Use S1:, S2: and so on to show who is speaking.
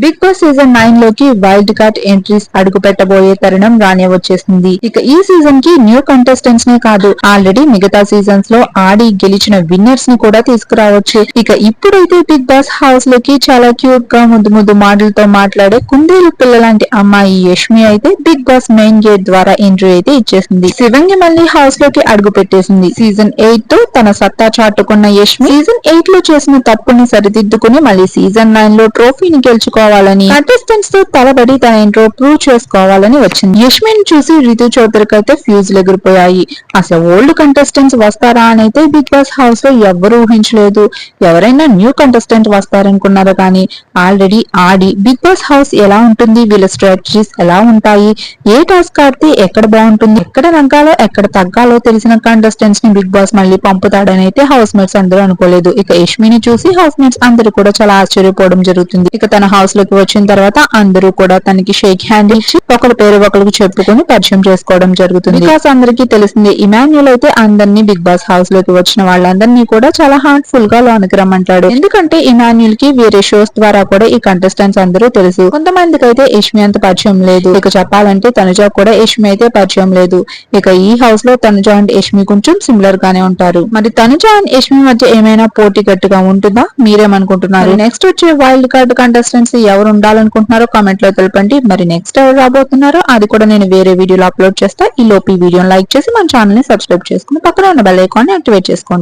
S1: Big boss season 9 లోకి wild card entries అడుగు పెట్టబోయే తరుణం రానే వచ్చేసింది. ఇక ఈ సీజన్ కి న్యూ కంటెస్టెంట్స్ నే కాదు, ఆల్రెడీ మిగతా సీజన్స్ లో ఆడి గెలిచిన విన్నర్స్ ని కూడా తీసుకురావచ్చు. ఇక ఇప్పుడైతే బిగ్ బాస్ హౌస్ లోకి చాలా క్యూట్ గా ముద్దు ముద్దు మాటలతో మాట్లాడే కుందేలు పిల్ల లాంటి అమ్మాయి యష్మి అయితే బిగ్ బాస్ మెయిన్ గేట్ ద్వారా ఎంట్రీ అయితే ఇచ్చేసింది. శివంగి మళ్ళీ హౌస్ లోకి అడుగు పెట్టేసింది. సీజన్ 8 తో తన సత్తా చాటుకున్న యష్మి సీజన్ 8 లో చేసిన తప్పుని సరిదిద్దుకుని మళ్ళీ సీజన్ 9 లో ట్రోఫీని గెలుచుకోవాలని కంటెస్టెంట్స్ తో తలబడి తన ఇంట్రో ప్రూవ్ చేసుకోవాలని వచ్చింది. యష్మిని చూసి రితు చౌదరికి అయితే ఫ్యూజులు ఎగిరిపోయాయి. అసలు ఓల్డ్ కంటెస్టెంట్స్ వస్తారా అని అయితే బిగ్ బాస్ హౌస్ లో ఎవ్వరూ ఊహించలేదు. ఎవరైనా న్యూ కంటెస్టెంట్ వస్తారనుకున్నారా కానీ ఆల్రెడీ ఆడి బిగ్ బాస్ హౌస్ ఎలా ఉంటుంది, వీళ్ళ స్ట్రాటజీస్ ఎలా ఉంటాయి, ఏ టాస్క్ ఆడితే ఎక్కడ బాగుంటుంది, ఎక్కడ నగ్గాలో ఎక్కడ తగ్గాలో తెలిసిన కంటెస్టెంట్స్ ని బిగ్ బాస్ మళ్ళీ పంపుతాడని అయితే హౌస్ మేట్స్ అందరూ అనుకోలేదు. ఇక యష్మిని చూసి హౌస్ మేట్స్ అందరూ కూడా చాలా ఆశ్చర్యపోవడం జరుగుతుంది. ఇక తన హౌస్ లోకి వచ్చిన తర్వాత అందరూ కూడా తనకి షేక్ హ్యాండ్ ఇచ్చి ఒకరి పేరు ఒకరికి చెప్పుకొని పరిచయం చేసుకోవడం జరుగుతుంది. బికాస్ అందరికీ తెలిసిందే, ఇమాన్యుల్ అయితే అందరినీ బిగ్ బాస్ హౌస్ లోకి వచ్చిన వాళ్ళందరినీ కూడా చాలా హార్ట్ఫుల్ గా లోనికి రమ్మంటాడు. ఎందుకంటే ఇమాన్యుల్ కి వేరే షోస్ ద్వారా కూడా ఈ కంటెస్టెంట్స్ అందరూ తెలుసు. కొంతమందికి అయితే యష్మి అంత పరిచయం లేదు. ఇక చెప్పాలంటే తనుజ కూడా యష్మి అయితే పరిచయం లేదు. ఇక ఈ హౌస్ లో తనుజ అండ్ యష్మి కొంచెం సిమిలర్ గానే ఉంటారు. మరి తనుజ అండ్ యష్మి మధ్య ఏమైనా పోటీ గట్టిగా ఉంటుందా, మీరేమనుకుంటున్నారు? నెక్స్ట్ వచ్చే వైల్డ్ కార్డ్ కంటెస్టెంట్స్ ఎవరు ఉండాలనుకుంటున్నారో కామెంట్ లో తెలపండి. మరి నెక్స్ట్ ఎవరు రాబోతున్నారో అది కూడా నేను వేరే వీడియోలో అప్లోడ్ చేస్తా. ఈ లోపు ఈ వీడియోని లైక్ చేసి మన ఛానల్ ని సబ్స్క్రైబ్ చేసుకుని పక్కన ఉన్న బెల్ ఐకాన్ ని యాక్టివేట్ చేసుకోండి.